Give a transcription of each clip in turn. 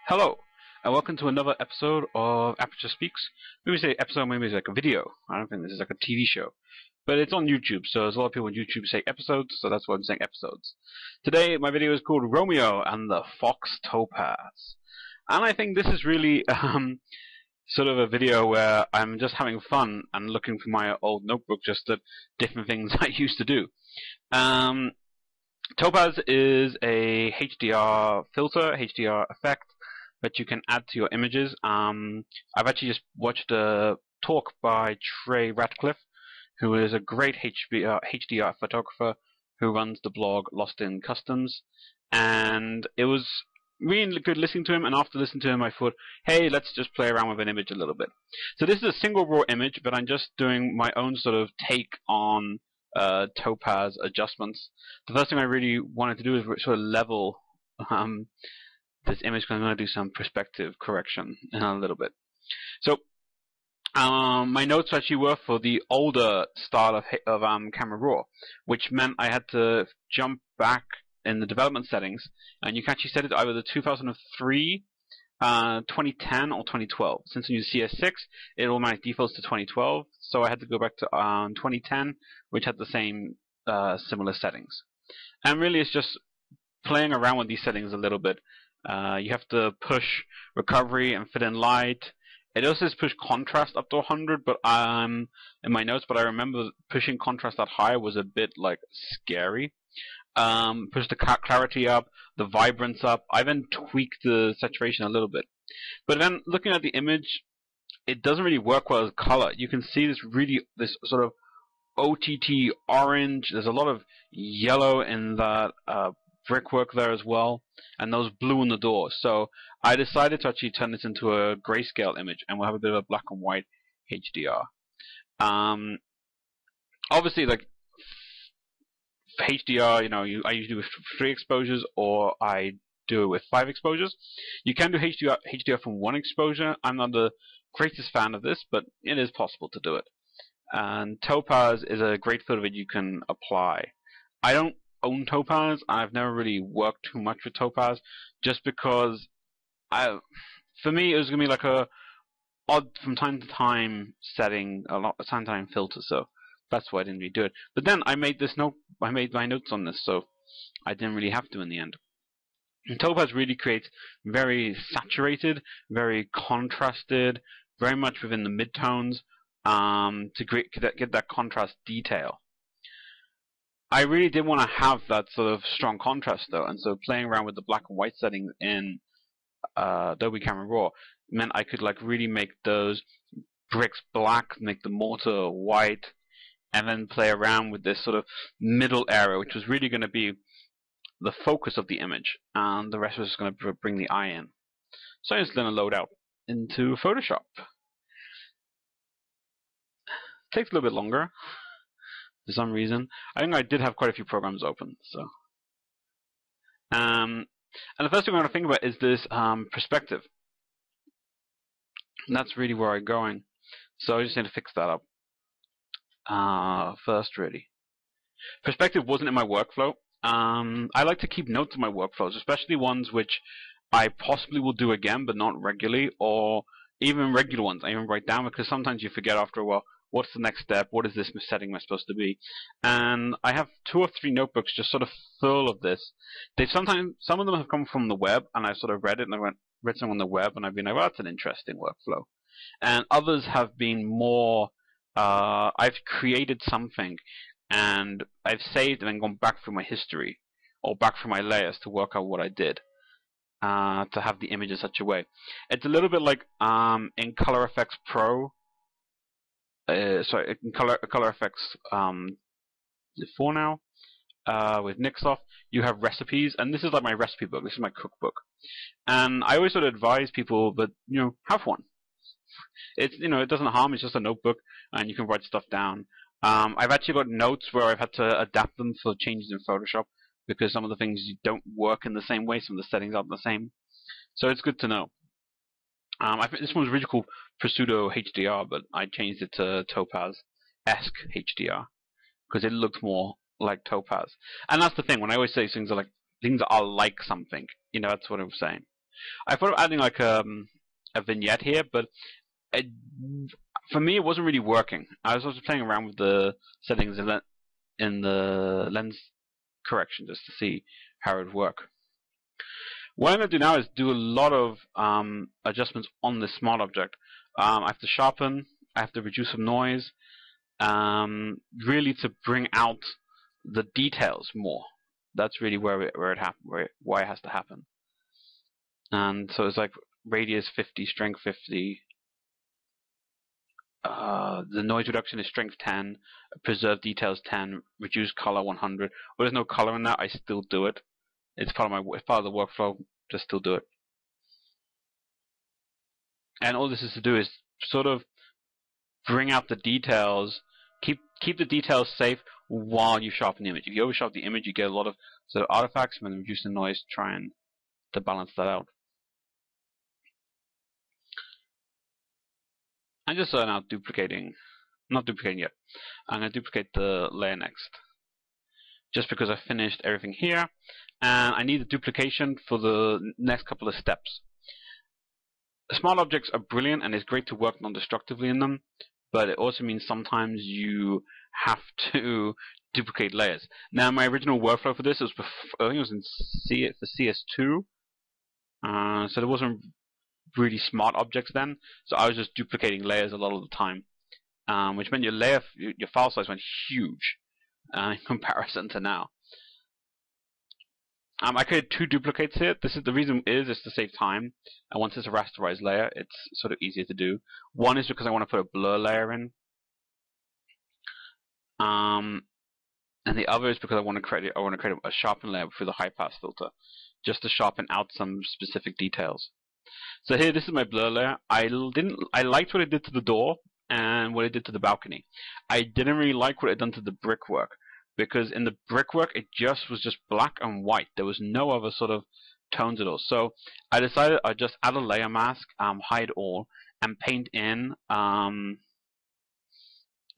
Hello, and welcome to another episode of Aperture Speaks. Maybe say episode, maybe it's like a video. I don't think this is like a TV show. But it's on YouTube, so there's a lot of people on YouTube say episodes, so that's why I'm saying episodes. Today, my video is called Romeo and the Faux Topaz. And I think this is really sort of a video where I'm just having fun and looking for my old notebook just at different things I used to do. Topaz is a HDR filter, HDR effect that you can add to your images. I've actually just watched a talk by Trey Ratcliffe, who is a great HDR photographer who runs the blog Lost in Customs, and it was really good listening to him. And after listening to him, I thought, hey, let's just play around with an image a little bit. So this is a single raw image, but I'm just doing my own sort of take on Topaz adjustments. The first thing I really wanted to do is sort of level this image, because I'm going to do some perspective correction in a little bit. So my notes actually were for the older style of Camera Raw, which meant I had to jump back in the development settings, and you can actually set it either the 2003, 2010, or 2012. Since you use CS6, it automatically defaults to 2012, so I had to go back to 2010, which had the same similar settings. And really, it's just playing around with these settings a little bit. You have to push recovery and fit in light. It also says push contrast up to 100, but in my notes, but I remember pushing contrast that high was a bit like scary. Push the clarity up, the vibrance up. I then tweaked the saturation a little bit. But then looking at the image, it doesn't really work well as color. You can see this sort of OTT orange. There's a lot of yellow in that brickwork there as well, and those blue in the door. So I decided to actually turn this into a grayscale image, and we'll have a bit of a black and white HDR. Obviously, like HDR, I usually do with 3 exposures, or I do it with 5 exposures. You can do HDR from 1 exposure. I'm not the greatest fan of this, but it is possible to do it. And Topaz is a great filter that you can apply. I don't own Topaz. I've never really worked too much with Topaz, just because for me it was gonna be like a odd from time to time setting, a lot of time to time filter. So that's why I didn't really do it. But then I made my notes on this, so I didn't really have to in the end. And Topaz really creates very saturated, very contrasted, very much within the midtones, to get that contrast detail. I really did want to have that sort of strong contrast though, and so playing around with the black and white settings in Adobe Camera Raw meant I could like really make those bricks black, make the mortar white, and then play around with this sort of middle area, which was really going to be the focus of the image, and the rest was just going to bring the eye in. So I'm just going to load out into Photoshop. Takes a little bit longer for some reason. I think I did have quite a few programs open. So, and the first thing I want to think about is this perspective. And that's really where I'm going. So I just need to fix that up first, really. Perspective wasn't in my workflow. I like to keep notes of my workflows, especially ones which I possibly will do again, but not regularly, or even regular ones I even write down, because sometimes you forget after a while. What's the next step? What is this setting am I supposed to be? And I have 2 or 3 notebooks just sort of full of this. Some of them have come from the web, and I've sort of read it, and I read something on the web, and I've been like, well, that's an interesting workflow. And others have been more, I've created something, and I've saved and then gone back through my history, or back through my layers to work out what I did, to have the image in such a way. It's a little bit like in Color Effects Pro, in Color Effects 4 now, with Nixoff, you have recipes, and this is like my recipe book. This is my cookbook, and I always sort of advise people that have one. It's it doesn't harm. It's just a notebook, and you can write stuff down. I've actually got notes where I've had to adapt them for changes in Photoshop, because some of the things don't work in the same way. Some of the settings aren't the same, so it's good to know. I think this one was really cool for pseudo HDR, but I changed it to Topaz-esque HDR because it looked more like Topaz. And that's the thing, when I always say things are like something, that's what I'm saying. I thought of adding like a vignette here, but it, for me it wasn't really working. I was also playing around with the settings in the lens correction just to see how it would work. What I'm going to do now is do a lot of adjustments on this smart object. I have to sharpen, I have to reduce some noise, really to bring out the details more. That's really why it has to happen. And so it's like radius 50, strength 50. The noise reduction is strength 10, preserve details 10, reduce color 100. Well, there's no color in that. I still do it. It's part of the workflow. Just still do it. And all this is to do is sort of bring out the details, keep the details safe while you sharpen the image. If you over sharpen the image, you get a lot of sort of artifacts, and then reduce the noise, trying to balance that out. I'm just now not duplicating yet. I'm going to duplicate the layer next, just because I finished everything here, and I need a duplication for the next couple of steps. Smart objects are brilliant, and it's great to work non-destructively in them, but it also means sometimes you have to duplicate layers. Now, my original workflow for this was before, I think it was in CS2, so there wasn't really smart objects then, so I was just duplicating layers a lot of the time, which meant your file size went huge in comparison to now. I created 2 duplicates here. The reason is to save time, and once it's a rasterized layer, it's sort of easier to do. One is because I want to put a blur layer in, and the other is because I want to create a sharpen layer through the high pass filter, just to sharpen out some specific details. So here, this is my blur layer. I liked what it did to the door and what it did to the balcony. I didn't really like what it done to the brickwork, because in the brickwork it was just black and white. There was no other sort of tones at all. So I decided I'd just add a layer mask, hide all, and paint in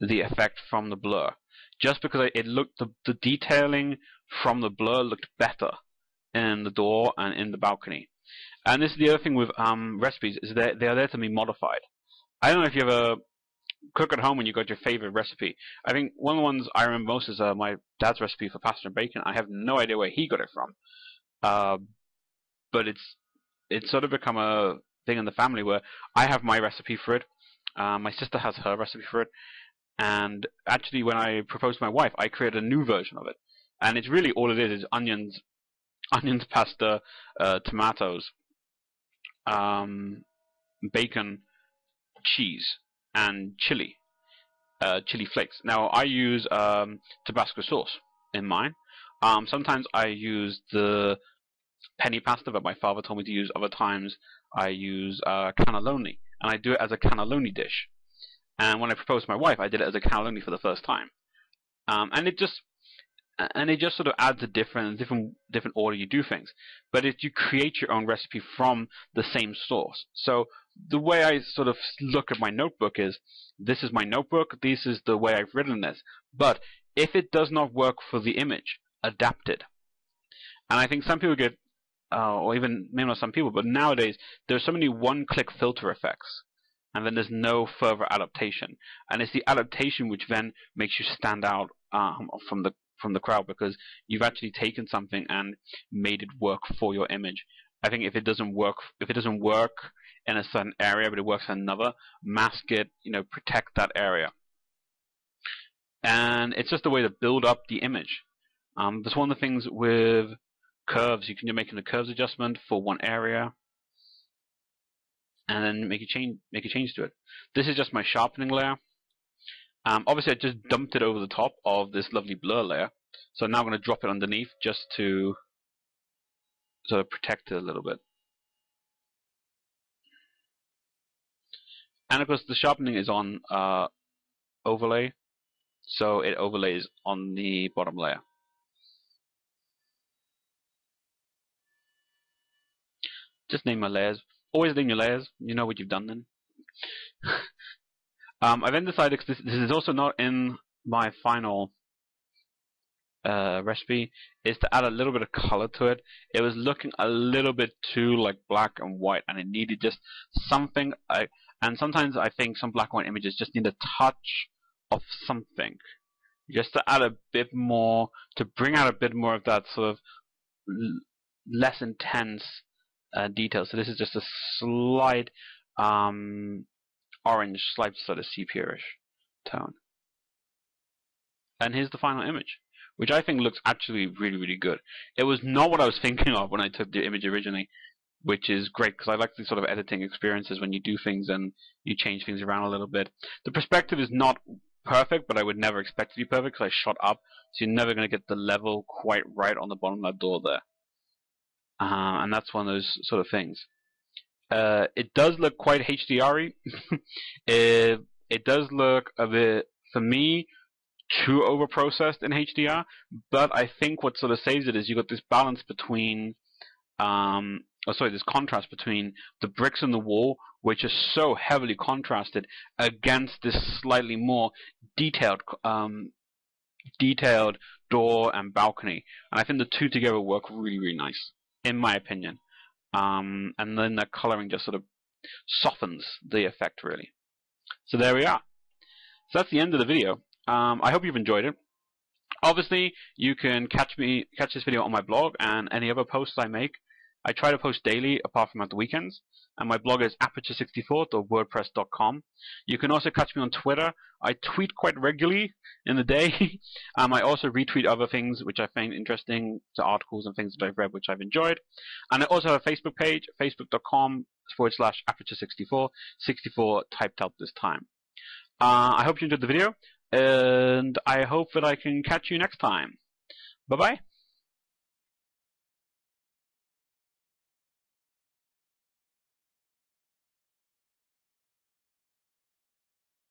the effect from the blur. Just because the detailing from the blur looked better in the door and in the balcony. And this is the other thing with recipes, is that they are there to be modified. I don't know if you ever cook at home when you got your favorite recipe. I think one of the ones I remember most is my dad's recipe for pasta and bacon. I have no idea where he got it from, but it's sort of become a thing in the family where I have my recipe for it, my sister has her recipe for it, and actually when I proposed to my wife, I created a new version of it, and it's really all it is onions, pasta, tomatoes, bacon, cheese, and chili flakes. Now I use Tabasco sauce in mine. Sometimes I use the penny pasta that my father told me to use. Other times I use cannelloni, and I do it as a cannelloni dish. And when I proposed to my wife, I did it as a cannelloni for the first time. And it just sort of adds a different order you do things. But you create your own recipe from the same source. So the way I sort of look at my notebook is, this is my notebook, this is the way I've written this. But if it does not work for the image, adapt it. And I think some people get, or even maybe not some people, but nowadays there's so many one-click filter effects, and then there's no further adaptation. And it's the adaptation which then makes you stand out from the crowd, because you've actually taken something and made it work for your image. I think if it doesn't work in a certain area but it works in another, mask it, protect that area. And it's just a way to build up the image. That's one of the things with curves. You're making a curves adjustment for one area, and then make a change to it. This is just my sharpening layer. Obviously, I just dumped it over the top of this lovely blur layer. So now I'm going to drop it underneath just to sort of protect it a little bit. And of course, the sharpening is on overlay, so it overlays on the bottom layer. Just name my layers. Always name your layers. You know what you've done then. I then decided, because this is also not in my final recipe is to add a little bit of color to it. It was looking a little bit too like black and white, and it needed just something. And sometimes I think some black and white images just need a touch of something, just to add a bit more, to bring out a bit more of that sort of less intense detail. So this is just a slight orange, slight sort of sepia-ish tone. And here's the final image, which I think looks actually really, really good. It was not what I was thinking of when I took the image originally, which is great because I like these sort of editing experiences when you do things and you change things around a little bit. The perspective is not perfect, but I would never expect it to be perfect because I shot up, so you're never going to get the level quite right on the bottom of that door there. And that's one of those sort of things. It does look quite HDR-y. It does look a bit, for me, too overprocessed in HDR, but I think what sort of saves it is you got this balance between, this contrast between the bricks in the wall, which are so heavily contrasted, against this slightly more detailed door and balcony. And I think the two together work really, really nice, in my opinion. And then the coloring just sort of softens the effect, really. So there we are. So that's the end of the video. I hope you've enjoyed it. Obviously, you can catch this video on my blog and any other posts I make. I try to post daily, apart from at the weekends. And my blog is aperture64.wordpress.com. You can also catch me on Twitter. I tweet quite regularly in the day. I also retweet other things which I find interesting, to articles and things that I've read which I've enjoyed. And I also have a Facebook page, facebook.com/aperture64, 64 typed out this time. I hope you enjoyed the video, and I hope that I can catch you next time. Bye-bye.